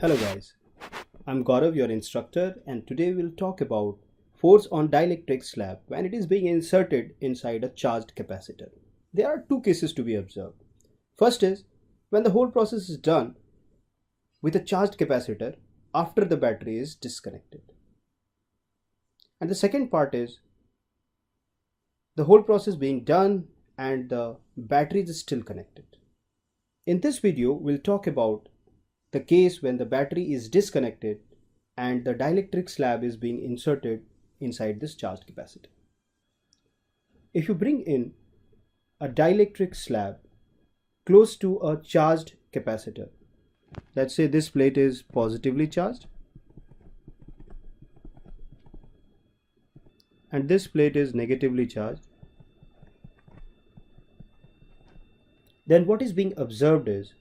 Hello guys, I'm Gaurav, your instructor, and today we'll talk about force on dielectric slab when it is being inserted inside a charged capacitor. There are two cases to be observed. First is when the whole process is done with a charged capacitor after the battery is disconnected. And the second part is the whole process being done and the battery is still connected. In this video, we'll talk about the case when the battery is disconnected and the dielectric slab is being inserted inside this charged capacitor. If you bring in a dielectric slab close to a charged capacitor, let's say this plate is positively charged and this plate is negatively charged, then what is being observed is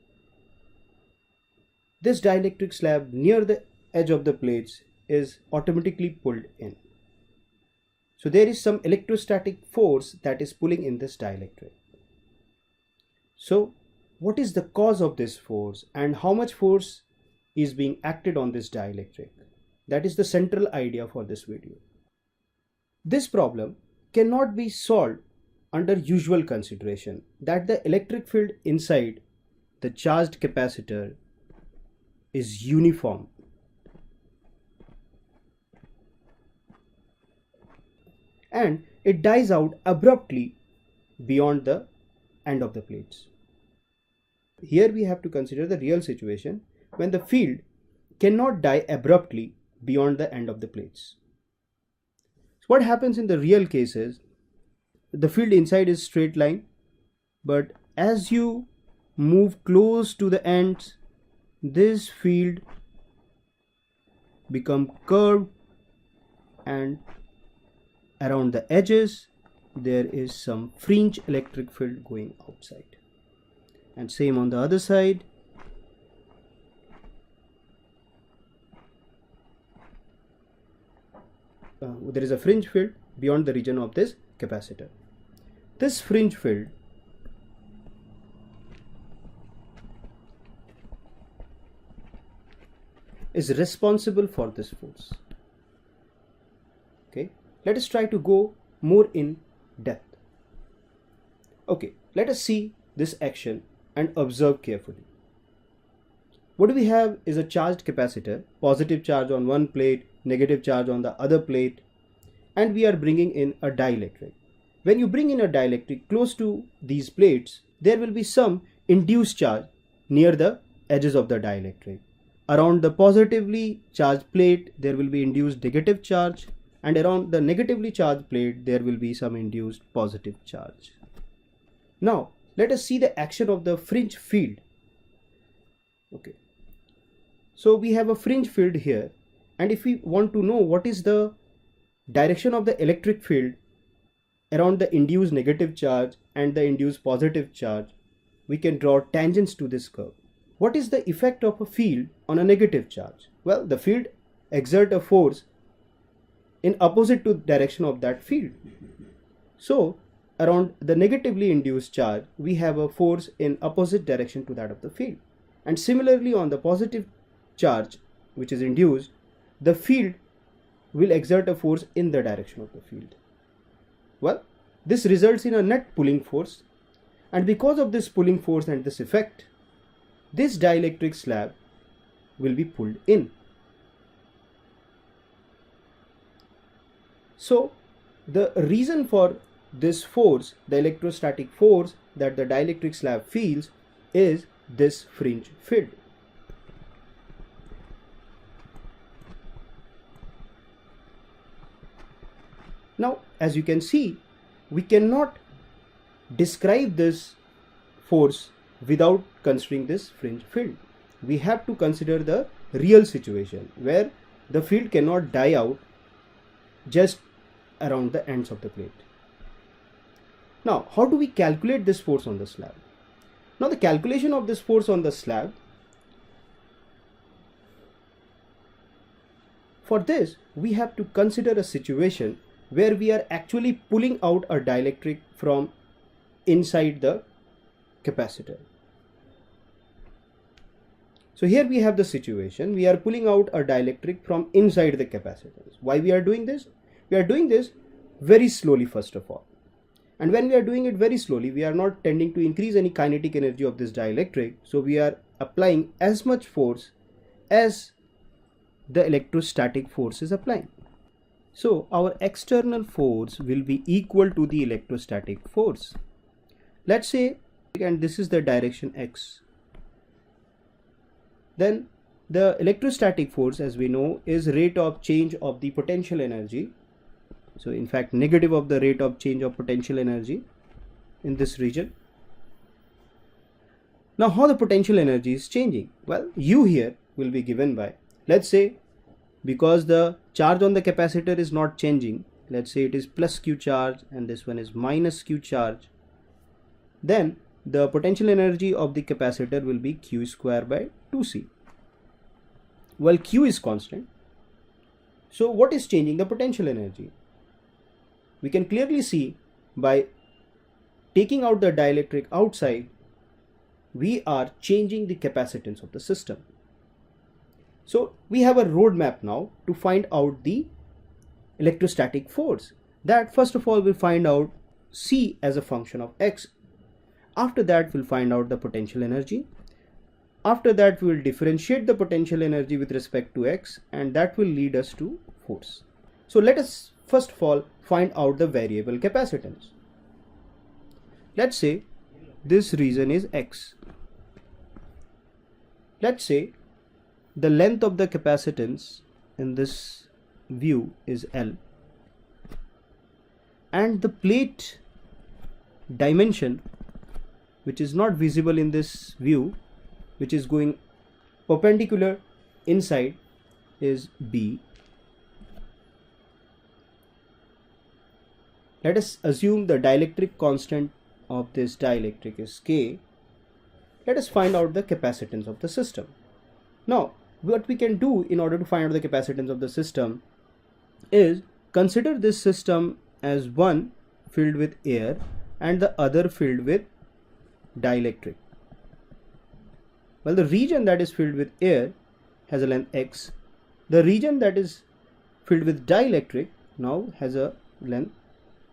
this dielectric slab near the edge of the plates is automatically pulled in. So there is some electrostatic force that is pulling in this dielectric. So what is the cause of this force and how much force is being acted on this dielectric? That is the central idea for this video. This problem cannot be solved under usual consideration that the electric field inside the charged capacitor is uniform. And it dies out abruptly beyond the end of the plates. Here we have to consider the real situation when the field cannot die abruptly beyond the end of the plates. So what happens in the real case is the field inside is straight line, but as you move close to the ends, this field become curved and around the edges there is some fringe electric field going outside, and same on the other side. There is a fringe field beyond the region of this capacitor. This fringe field is responsible for this force. Okay, let us try to go more in depth. Okay, let us see this action and observe carefully. What we have is a charged capacitor, positive charge on one plate, negative charge on the other plate, and we are bringing in a dielectric. When you bring in a dielectric close to these plates, there will be some induced charge near the edges of the dielectric. Around the positively charged plate, there will be induced negative charge, and around the negatively charged plate, there will be some induced positive charge. Now, let us see the action of the fringe field. Okay. So we have a fringe field here, and if we want to know what is the direction of the electric field around the induced negative charge and the induced positive charge, we can draw tangents to this curve. What is the effect of a field on a negative charge? Well, the field exerts a force in opposite to direction of that field. So around the negatively induced charge, we have a force in opposite direction to that of the field. And similarly on the positive charge which is induced, the field will exert a force in the direction of the field. Well, this results in a net pulling force, and because of this pulling force and this effect, this dielectric slab will be pulled in. So the reason for this force, the electrostatic force that the dielectric slab feels, is this fringe field. Now, as you can see, we cannot describe this force without considering this fringe field. We have to consider the real situation where the field cannot die out just around the ends of the plate. Now, how do we calculate this force on the slab? Now, the calculation of this force on the slab, for this we have to consider a situation where we are actually pulling out a dielectric from inside the capacitor. So here we have the situation, we are pulling out a dielectric from inside the capacitance. Why we are doing this? We are doing this very slowly first of all. And when we are doing it very slowly, we are not tending to increase any kinetic energy of this dielectric. So we are applying as much force as the electrostatic force is applying. So our external force will be equal to the electrostatic force. Let's say, and this is the direction x. Then the electrostatic force, as we know, is rate of change of the potential energy. So in fact, negative of the rate of change of potential energy in this region. Now how the potential energy is changing? Well, U here will be given by, let's say, because the charge on the capacitor is not changing, let's say it is plus Q charge and this one is minus Q charge, then the potential energy of the capacitor will be Q square by 2C. Well, Q is constant. So what is changing the potential energy? We can clearly see by taking out the dielectric outside, we are changing the capacitance of the system. So we have a roadmap now to find out the electrostatic force. That first of all we'll find out C as a function of x. After that we'll find out the potential energy. After that we will differentiate the potential energy with respect to x, and that will lead us to force. So let us first of all find out the variable capacitance. Let's say this region is x. Let's say the length of the capacitance in this view is L, and the plate dimension, which is not visible in this view, which is going perpendicular inside, is B. Let us assume the dielectric constant of this dielectric is K. Let us find out the capacitance of the system. Now, what we can do in order to find out the capacitance of the system is consider this system as one filled with air and the other filled with dielectric. Well, the region that is filled with air has a length x. The region that is filled with dielectric now has a length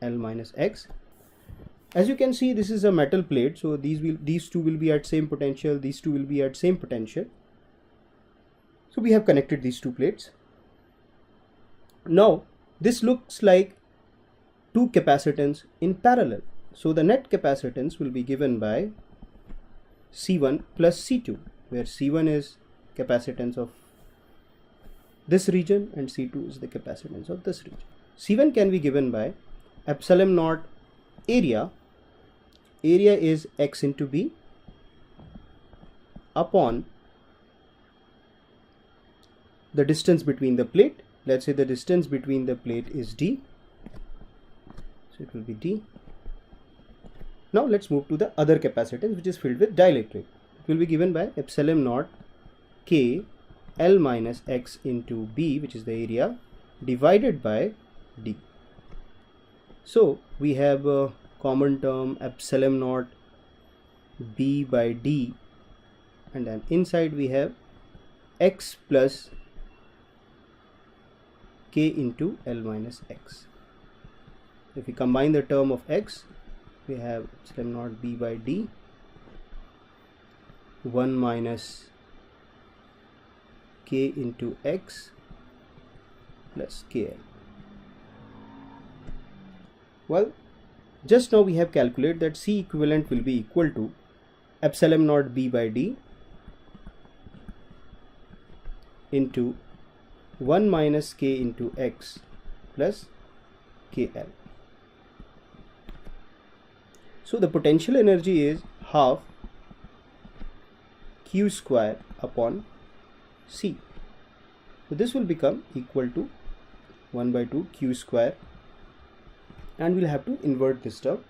L minus x. As you can see, this is a metal plate, so these two will be at same potential, these two will be at same potential. So we have connected these two plates. Now this looks like two capacitance in parallel. So the net capacitance will be given by C1 plus C2, where C1 is capacitance of this region and C2 is the capacitance of this region. C1 can be given by epsilon naught area. Area is x into B upon the distance between the plate. Let's say the distance between the plate is D, so it will be D. Now let's move to the other capacitance, which is filled with dielectric. It will be given by epsilon naught K L minus x into B, which is the area, divided by D. So we have a common term epsilon naught B by D, and then inside we have x plus K into L minus x. If we combine the term of x, we have epsilon naught B by D 1 minus K into x plus KL. Well, just now we have calculated that C equivalent will be equal to epsilon naught B by D into 1 minus K into x plus KL. So the potential energy is half Q square upon C. So this will become equal to 1 by 2 Q square, and we'll have to invert this term.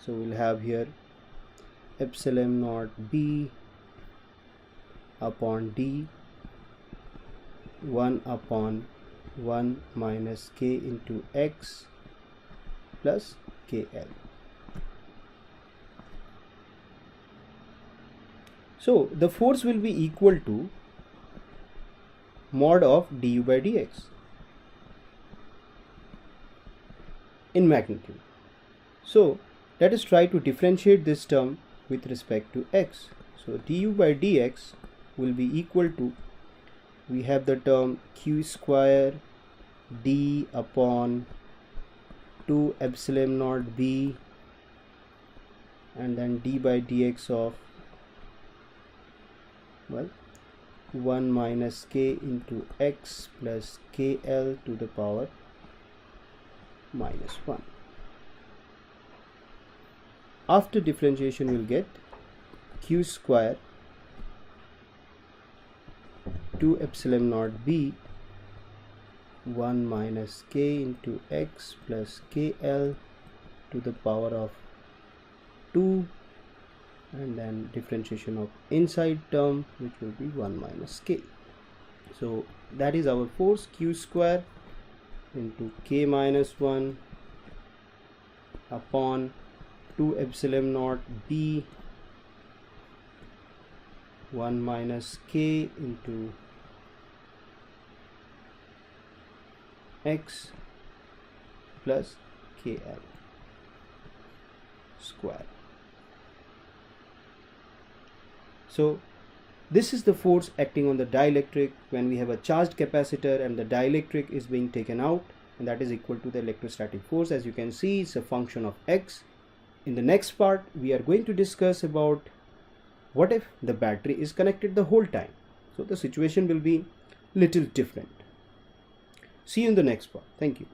So we'll have here epsilon naught B upon D 1 upon 1 minus K into x plus KL. So the force will be equal to mod of du by dx in magnitude. So let us try to differentiate this term with respect to x. So du by dx will be equal to, we have the term q square d upon 2 epsilon naught b, and then d by dx of, well, 1 minus k into x plus kl to the power minus 1. After differentiation we'll get q square 2 epsilon naught b 1 minus k into x plus kl to the power of 2, and then differentiation of inside term, which will be 1 minus k. So that is our force, q square into k minus 1 upon 2 epsilon naught b 1 minus k into x plus kl square. So this is the force acting on the dielectric when we have a charged capacitor and the dielectric is being taken out, and that is equal to the electrostatic force. As you can see, it's a function of x. In the next part we are going to discuss about what if the battery is connected the whole time. So the situation will be little different. See you in the next part. Thank you.